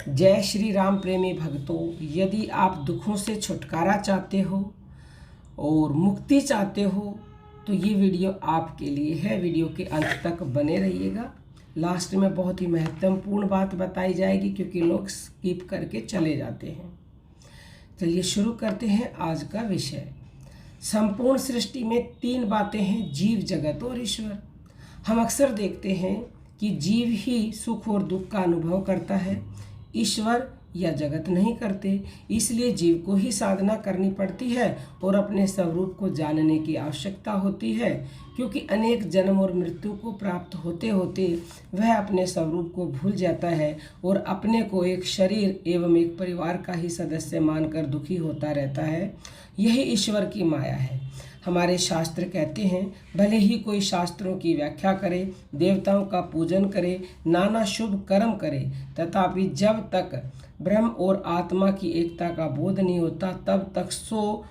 जय श्री राम प्रेमी भक्तों, यदि आप दुखों से छुटकारा चाहते हो और मुक्ति चाहते हो तो ये वीडियो आपके लिए है। वीडियो के अंत तक बने रहिएगा। लास्ट में बहुत ही महत्वपूर्ण बात बताई जाएगी क्योंकि लोग स्किप करके चले जाते हैं। चलिए शुरू करते हैं आज का विषय। संपूर्ण सृष्टि में तीन बातें हैं, जीव, जगत और ईश्वर। हम अक्सर देखते हैं कि जीव ही सुख और दुख का अनुभव करता है, ईश्वर या जगत नहीं करते। इसलिए जीव को ही साधना करनी पड़ती है और अपने स्वरूप को जानने की आवश्यकता होती है, क्योंकि अनेक जन्म और मृत्यु को प्राप्त होते होते वह अपने स्वरूप को भूल जाता है और अपने को एक शरीर एवं एक परिवार का ही सदस्य मानकर दुखी होता रहता है। यही ईश्वर की माया है। हमारे शास्त्र कहते हैं, भले ही कोई शास्त्रों की व्याख्या करे, देवताओं का पूजन करे, नाना शुभ कर्म करे, तथापि जब तक ब्रह्म और आत्मा की एकता का बोध नहीं होता तब तक 100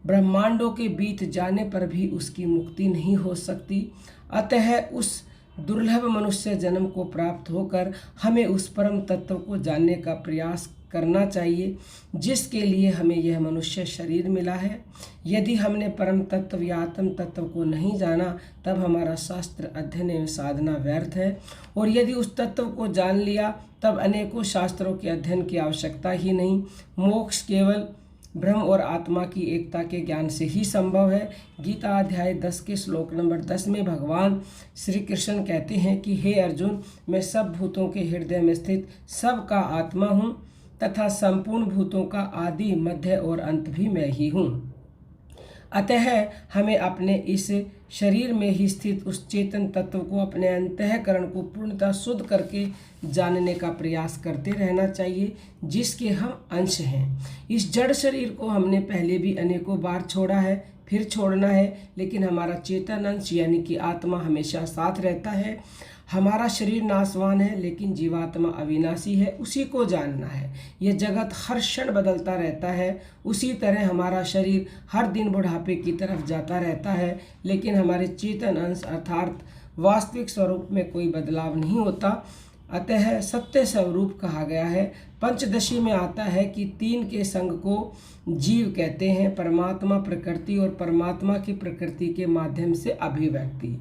ब्रह्मांडों के बीत जाने पर भी उसकी मुक्ति नहीं हो सकती। अतः उस दुर्लभ मनुष्य जन्म को प्राप्त होकर हमें उस परम तत्व को जानने का प्रयास करना चाहिए जिसके लिए हमें यह मनुष्य शरीर मिला है। यदि हमने परम तत्व या आत्म तत्व को नहीं जाना तब हमारा शास्त्र अध्ययन एवं साधना व्यर्थ है, और यदि उस तत्व को जान लिया तब अनेकों शास्त्रों के अध्ययन की आवश्यकता ही नहीं। मोक्ष केवल ब्रह्म और आत्मा की एकता के ज्ञान से ही संभव है। गीता अध्याय 10 के श्लोक नंबर 10 में भगवान श्री कृष्ण कहते हैं कि हे अर्जुन, मैं सब भूतों के हृदय में स्थित सब का आत्मा हूँ तथा संपूर्ण भूतों का आदि, मध्य और अंत भी मैं ही हूँ। अतः हमें अपने इस शरीर में ही स्थित उस चेतन तत्व को, अपने अंतःकरण को पूर्णतः शुद्ध करके जानने का प्रयास करते रहना चाहिए जिसके हम अंश हैं। इस जड़ शरीर को हमने पहले भी अनेकों बार छोड़ा है, फिर छोड़ना है, लेकिन हमारा चेतन अंश यानी कि आत्मा हमेशा साथ रहता है। हमारा शरीर नाशवान है लेकिन जीवात्मा अविनाशी है, उसी को जानना है। यह जगत हर क्षण बदलता रहता है, उसी तरह हमारा शरीर हर दिन बुढ़ापे की तरफ जाता रहता है, लेकिन हमारे चेतन अंश अर्थात वास्तविक स्वरूप में कोई बदलाव नहीं होता। अतः सत्य स्वरूप कहा गया है। पंचदशी में आता है कि तीन के संग को जीव कहते हैं, परमात्मा, प्रकृति और परमात्मा की प्रकृति के माध्यम से अभिव्यक्ति।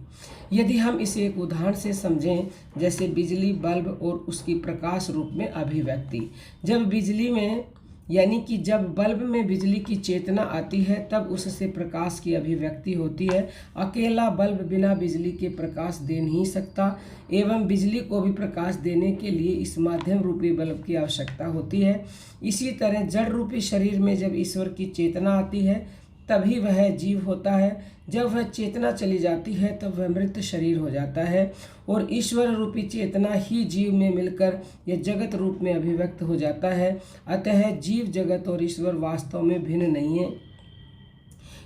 यदि हम इसे एक उदाहरण से समझें, जैसे बिजली, बल्ब और उसकी प्रकाश रूप में अभिव्यक्ति। जब बिजली में यानी कि जब बल्ब में बिजली की चेतना आती है तब उससे प्रकाश की अभिव्यक्ति होती है। अकेला बल्ब बिना बिजली के प्रकाश दे नहीं सकता, एवं बिजली को भी प्रकाश देने के लिए इस माध्यम रूपी बल्ब की आवश्यकता होती है। इसी तरह जड़ रूपी शरीर में जब ईश्वर की चेतना आती है तभी वह जीव होता है। जब वह चेतना चली जाती है तब वह मृत शरीर हो जाता है, और ईश्वर रूपी चेतना ही जीव में मिलकर यह जगत रूप में अभिव्यक्त हो जाता है। अतः जीव, जगत और ईश्वर वास्तव में भिन्न नहीं है।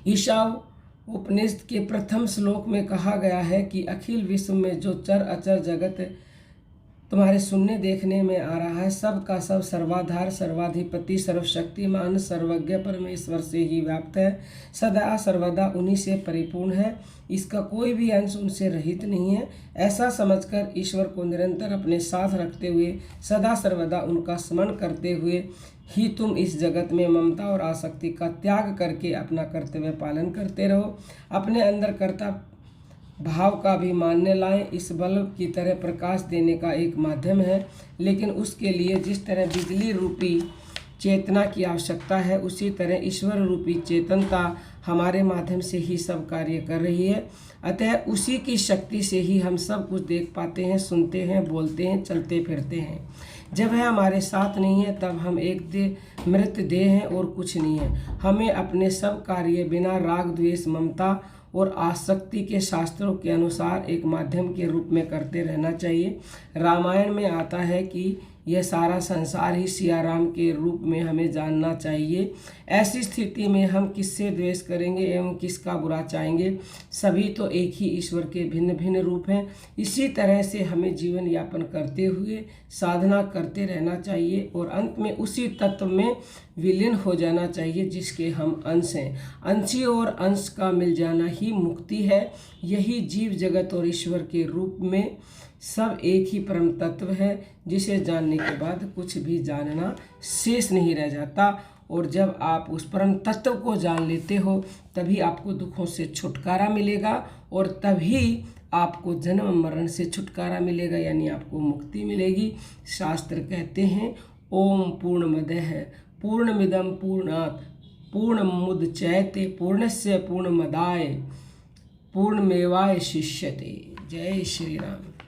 ईशाव उपनिषद के प्रथम श्लोक में कहा गया है कि अखिल विश्व में जो चर अचर जगत तुम्हारे सुनने देखने में आ रहा है, सब का सब सर्वाधार, सर्वाधिपति, सर्वशक्तिमान, सर्वज्ञ परमेश्वर से ही व्याप्त है, सदा सर्वदा उन्हीं से परिपूर्ण है, इसका कोई भी अंश उनसे रहित नहीं है। ऐसा समझकर ईश्वर को निरंतर अपने साथ रखते हुए, सदा सर्वदा उनका स्मरण करते हुए ही तुम इस जगत में ममता और आसक्ति का त्याग करके अपना कर्तव्य पालन करते रहो। अपने अंदर कर्ता भाव का भी मान्य लाएं। इस बल्ब की तरह प्रकाश देने का एक माध्यम है, लेकिन उसके लिए जिस तरह बिजली रूपी चेतना की आवश्यकता है उसी तरह ईश्वर रूपी चेतनता हमारे माध्यम से ही सब कार्य कर रही है। अतः उसी की शक्ति से ही हम सब कुछ देख पाते हैं, सुनते हैं, बोलते हैं, चलते फिरते हैं। जब वह हमारे साथ नहीं है तब हम एक मृत देह हैं और कुछ नहीं है। हमें अपने सब कार्य बिना राग, द्वेष, ममता और आसक्ति के शास्त्रों के अनुसार एक माध्यम के रूप में करते रहना चाहिए। रामायण में आता है कि यह सारा संसार ही सिया राम के रूप में हमें जानना चाहिए। ऐसी स्थिति में हम किससे द्वेष करेंगे एवं किसका बुरा चाहेंगे? सभी तो एक ही ईश्वर के भिन्न भिन्न रूप हैं। इसी तरह से हमें जीवन यापन करते हुए साधना करते रहना चाहिए और अंत में उसी तत्व में विलीन हो जाना चाहिए जिसके हम अंश हैं। अंशी और अंश का मिल जाना ही मुक्ति है। यही जीव, जगत और ईश्वर के रूप में सब एक ही परम तत्व है, जिसे जानने के बाद कुछ भी जानना शेष नहीं रह जाता। और जब आप उस परम तत्व को जान लेते हो तभी आपको दुखों से छुटकारा मिलेगा और तभी आपको जन्म मरण से छुटकारा मिलेगा, यानी आपको मुक्ति मिलेगी। शास्त्र कहते हैं ओम पूर्णमदः पूर्णमिदं पूर्णात् पूर्णमुदच्यते पूर्णस्य पूर्णमदाय पूर्णमेवावशिष्यते। जय श्री राम।